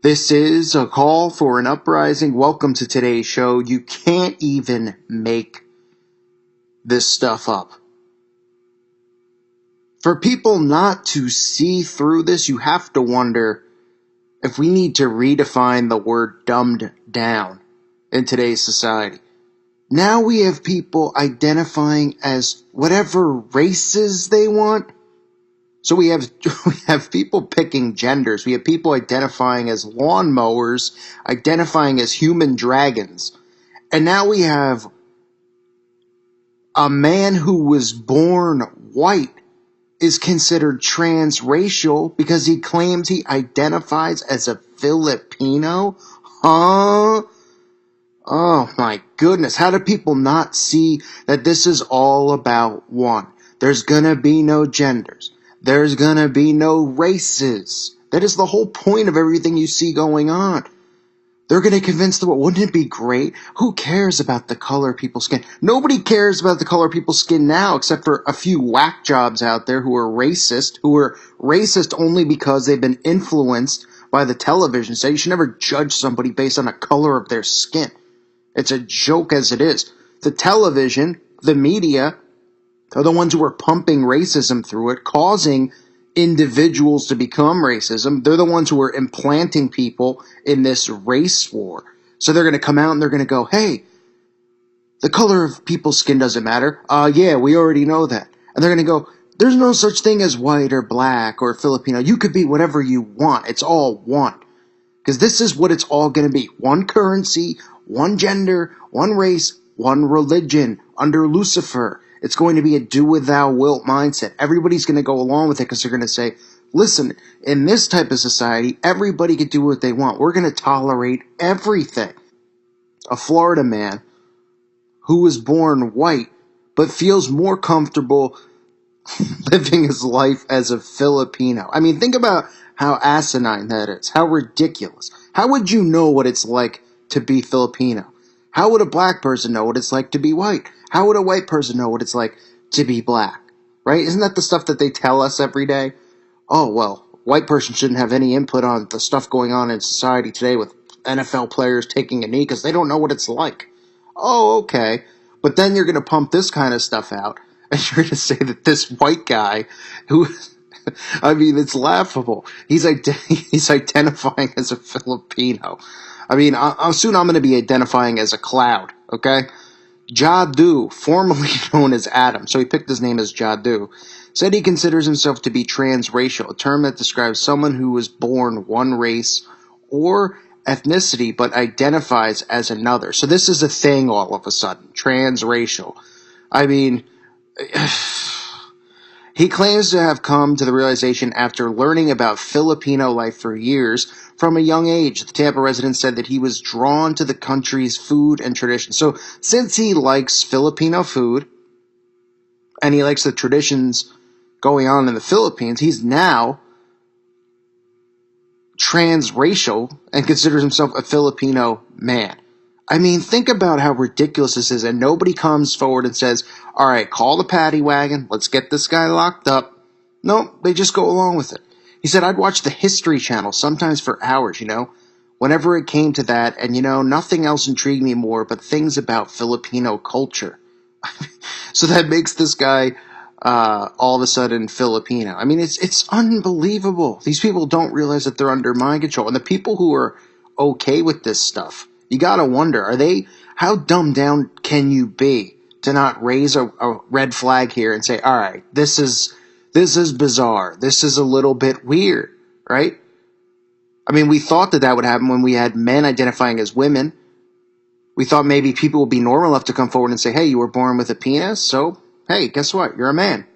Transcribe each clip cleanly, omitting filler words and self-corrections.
This is a call for an uprising. Welcome to today's show. You can't even make this stuff up. For people not to see through this, you have to wonder if we need to redefine the word dumbed down in today's society. Now we have people identifying as whatever races they want. So we have people picking genders. We have people identifying as lawnmowers, identifying as human dragons. And now we have a man who was born white is considered transracial because he claims he identifies as a Filipino? Huh? Oh my goodness. How do people not see that this is all about one? There's gonna be no genders. There's gonna be no races. That is the whole point of everything you see going on. They're gonna convince the world, wouldn't it be great? Who cares about the color of people's skin? Nobody cares about the color of people's skin now, except for a few whack jobs out there who are racist only because they've been influenced by the television set. You should never judge somebody based on the color of their skin. It's a joke as it is. The television, the media, are the ones who are pumping racism through it, causing individuals to become racism. They're the ones who are implanting people in this race war. So they're going to come out and they're going to go, hey, the color of people's skin doesn't matter. Yeah, we already know that. And they're going to go, there's no such thing as white or black or Filipino. You could be whatever you want. It's all one. Because this is what it's all going to be. One currency, one gender, one race, one religion under Lucifer. It's going to be a do with thou wilt mindset. Everybody's going to go along with it because they're going to say, listen, in this type of society, everybody can do what they want. We're going to tolerate everything. A Florida man who was born white but feels more comfortable living his life as a Filipino. I mean, think about how asinine that is. How ridiculous. How would you know what it's like to be Filipino? How would a black person know what it's like to be white? How would a white person know what it's like to be black? Right? Isn't that the stuff that they tell us every day? Oh, well, white person shouldn't have any input on the stuff going on in society today with NFL players taking a knee because they don't know what it's like. Oh, okay. But then you're going to pump this kind of stuff out, and you're going to say that this white guy who... I mean, it's laughable. He's identifying as a Filipino. I mean, soon I'm going to be identifying as a cloud, okay? Jadu, formerly known as Adam, so he picked his name as Jadu, said he considers himself to be transracial, a term that describes someone who was born one race or ethnicity but identifies as another. So this is a thing all of a sudden, transracial. I mean... He claims to have come to the realization after learning about Filipino life for years from a young age. The Tampa resident said that he was drawn to the country's food and traditions. So since he likes Filipino food and he likes the traditions going on in the Philippines, he's now transracial and considers himself a Filipino man. I mean, think about how ridiculous this is, and nobody comes forward and says, all right, call the paddy wagon, let's get this guy locked up. No, they just go along with it. He said, I'd watch the History Channel, sometimes for hours, whenever it came to that, and, nothing else intrigued me more but things about Filipino culture. So that makes this guy all of a sudden Filipino. I mean, it's unbelievable. These people don't realize that they're under mind control, and the people who are okay with this stuff, you gotta wonder, how dumbed down can you be to not raise a red flag here and say, all right, this is bizarre. This is a little bit weird, right? I mean, we thought that would happen when we had men identifying as women. We thought maybe people would be normal enough to come forward and say, hey, you were born with a penis, so, hey, guess what? You're a man.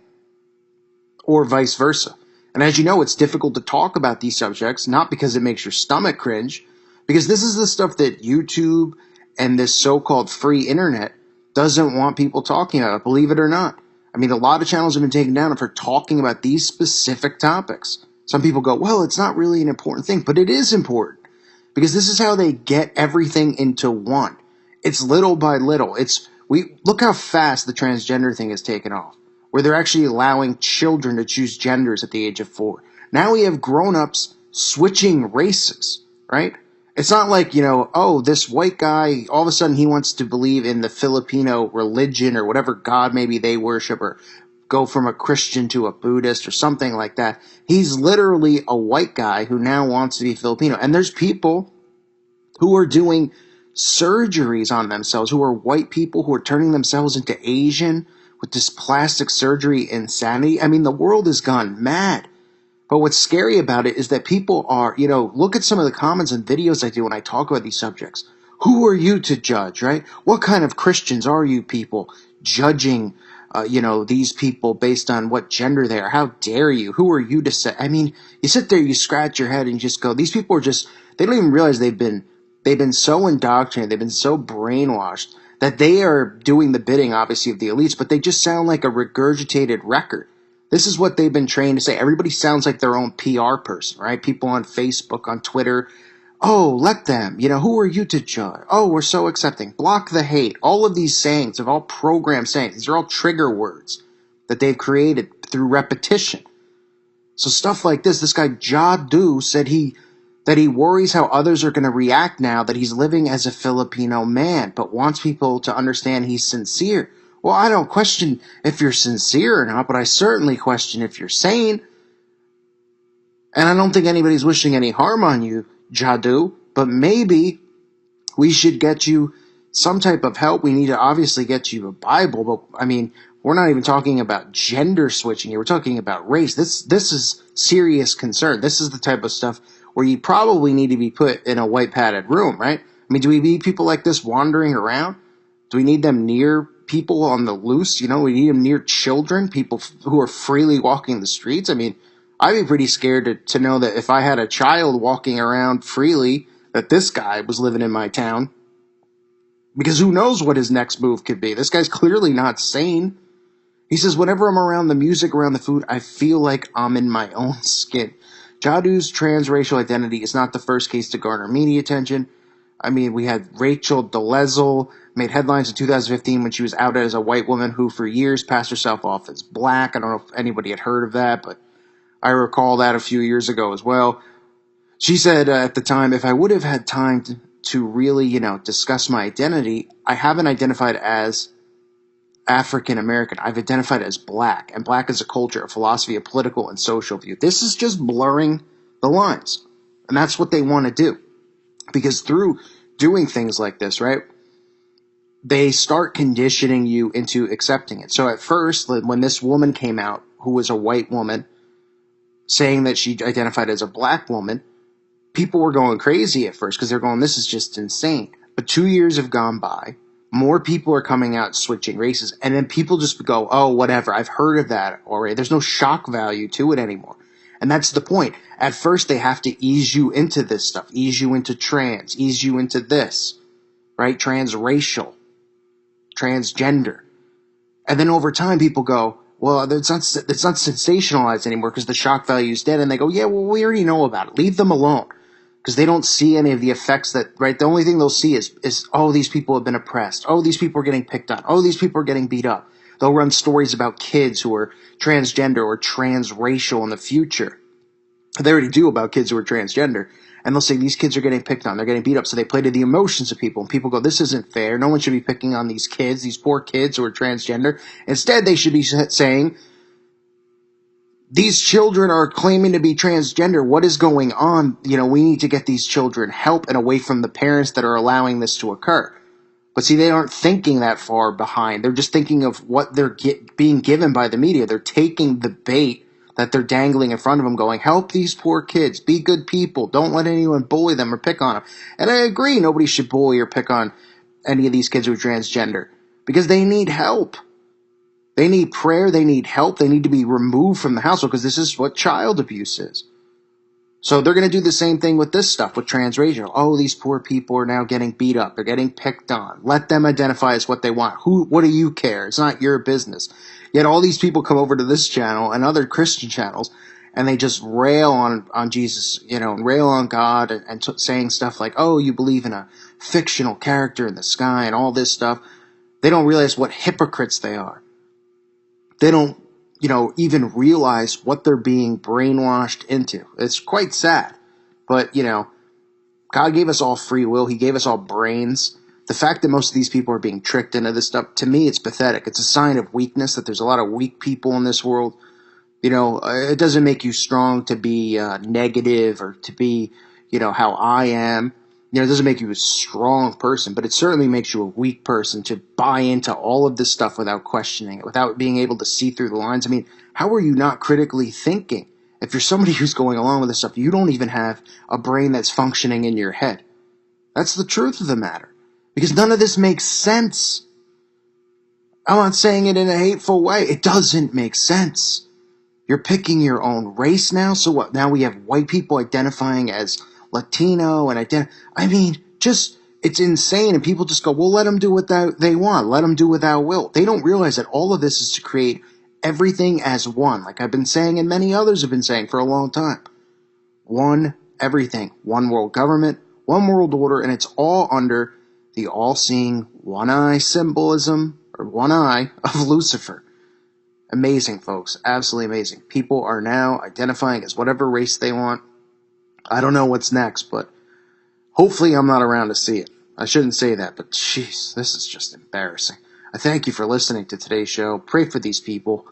Or vice versa. And as you know, it's difficult to talk about these subjects, not because it makes your stomach cringe, because this is the stuff that YouTube and this so-called free internet doesn't want people talking about, believe it or not. I mean, a lot of channels have been taken down for talking about these specific topics. Some people go, well, it's not really an important thing, but it is important. Because this is how they get everything into one. It's little by little. Look how fast the transgender thing has taken off, where they're actually allowing children to choose genders at the age of 4. Now we have grown-ups switching races. right? It's not like, oh, this white guy, all of a sudden he wants to believe in the Filipino religion or whatever God maybe they worship, or go from a Christian to a Buddhist or something like that. He's literally a white guy who now wants to be Filipino. And there's people who are doing surgeries on themselves, who are white people who are turning themselves into Asian with this plastic surgery insanity. I mean, the world has gone mad. But what's scary about it is that people are, look at some of the comments and videos I do when I talk about these subjects. Who are you to judge, right? What kind of Christians are you people judging, these people based on what gender they are? How dare you? Who are you to say? I mean, you sit there, you scratch your head and you just go, these people are just, they don't even realize they've been so indoctrinated, they've been so brainwashed that they are doing the bidding, obviously, of the elites, but they just sound like a regurgitated record. This is what they've been trained to say. Everybody sounds like their own PR person, right? People on Facebook, on Twitter. Oh, let them. Who are you to judge? Oh, we're so accepting. Block the hate. All of these sayings have all programmed sayings. These are all trigger words that they've created through repetition. So stuff like this guy Jadu said that he worries how others are going to react now that he's living as a Filipino man, but wants people to understand he's sincere. Well, I don't question if you're sincere or not, but I certainly question if you're sane. And I don't think anybody's wishing any harm on you, Jadu, but maybe we should get you some type of help. We need to obviously get you a Bible, but I mean, we're not even talking about gender switching here. We're talking about race. This is serious concern. This is the type of stuff where you probably need to be put in a white padded room, right? I mean, do we need people like this wandering around? Do we need them near people on the loose? We need them near children, people who are freely walking the streets. I mean, I'd be pretty scared to know that if I had a child walking around freely, that this guy was living in my town. Because who knows what his next move could be. This guy's clearly not sane. He says, whenever I'm around the music, around the food, I feel like I'm in my own skin. Jadu's transracial identity is not the first case to garner media attention. I mean, we had Rachel Dolezal made headlines in 2015 when she was outed as a white woman who for years passed herself off as black. I don't know if anybody had heard of that, but I recall that a few years ago as well. She said at the time, if I would have had time to really, discuss my identity, I haven't identified as African American. I've identified as black, and black is a culture, a philosophy, a political and social view. This is just blurring the lines, and that's what they want to do. Because through doing things like this, right, they start conditioning you into accepting it. So at first, when this woman came out, who was a white woman, saying that she identified as a black woman, people were going crazy at first because they're going, this is just insane. But 2 years have gone by. More people are coming out switching races. And then people just go, oh, whatever. I've heard of that already. There's no shock value to it anymore. And that's the point. At first, they have to ease you into this stuff, ease you into trans, ease you into this, right? Transracial, transgender. And then over time, people go, well, it's not sensationalized anymore because the shock value is dead. And they go, yeah, well, we already know about it. Leave them alone. Because they don't see any of the effects that, right? The only thing they'll see is, oh, these people have been oppressed. Oh, these people are getting picked on. Oh, these people are getting beat up. They'll run stories about kids who are transgender or transracial in the future. They already do about kids who are transgender. And they'll say these kids are getting picked on. They're getting beat up. So they play to the emotions of people. And people go, this isn't fair. No one should be picking on these kids, these poor kids who are transgender. Instead, they should be saying, these children are claiming to be transgender. What is going on? We need to get these children help and away from the parents that are allowing this to occur. But see, they aren't thinking that far behind. They're just thinking of what they're being given by the media. They're taking the bait that they're dangling in front of them, going, help these poor kids. Be good people. Don't let anyone bully them or pick on them. And I agree, nobody should bully or pick on any of these kids who are transgender because they need help. They need prayer. They need help. They need to be removed from the household because this is what child abuse is. So they're going to do the same thing with this stuff, with transracial. Oh, these poor people are now getting beat up. They're getting picked on. Let them identify as what they want. What do you care? It's not your business. Yet all these people come over to this channel and other Christian channels and they just rail on Jesus, and rail on God and saying stuff like, oh, you believe in a fictional character in the sky and all this stuff. They don't realize what hypocrites they are. They don't, even realize what they're being brainwashed into. It's quite sad. But, God gave us all free will. He gave us all brains. The fact that most of these people are being tricked into this stuff, to me, it's pathetic. It's a sign of weakness that there's a lot of weak people in this world. It doesn't make you strong to be negative or to be, how I am. It doesn't make you a strong person, but it certainly makes you a weak person to buy into all of this stuff without questioning it, without being able to see through the lines. I mean, how are you not critically thinking? If you're somebody who's going along with this stuff, you don't even have a brain that's functioning in your head. That's the truth of the matter. Because none of this makes sense. I'm not saying it in a hateful way. It doesn't make sense. You're picking your own race now? So what? Now we have white people identifying as Latino and it's insane. And people just go, well, let them do what they want. Let them do what thou wilt. They don't realize that all of this is to create everything as one. Like I've been saying and many others have been saying for a long time. One everything. One world government, one world order, and it's all under the all-seeing one-eye symbolism, or one eye, of Lucifer. Amazing, folks. Absolutely amazing. People are now identifying as whatever race they want. I don't know what's next, but hopefully I'm not around to see it. I shouldn't say that, but jeez, this is just embarrassing. I thank you for listening to today's show. Pray for these people.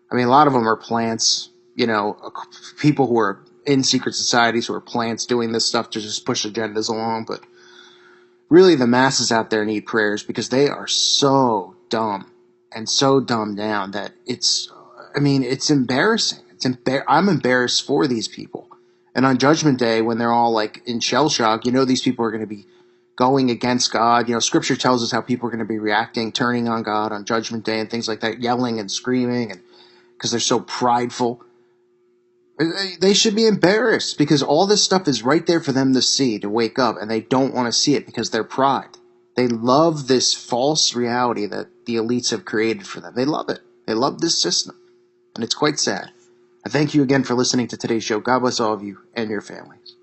I mean, a lot of them are plants, people who are in secret societies who are plants doing this stuff to just push agendas along, but really the masses out there need prayers because they are so dumb and so dumbed down that it's embarrassing. I'm embarrassed for these people. And on Judgment Day, when they're all like in shell shock, these people are going to be going against God. Scripture tells us how people are going to be reacting, turning on God on Judgment Day and things like that, yelling and screaming, and because they're so prideful. They should be embarrassed because all this stuff is right there for them to see, to wake up, and they don't want to see it because they're pride. They love this false reality that the elites have created for them. They love it. They love this system, and it's quite sad. I thank you again for listening to today's show. God bless all of you and your families.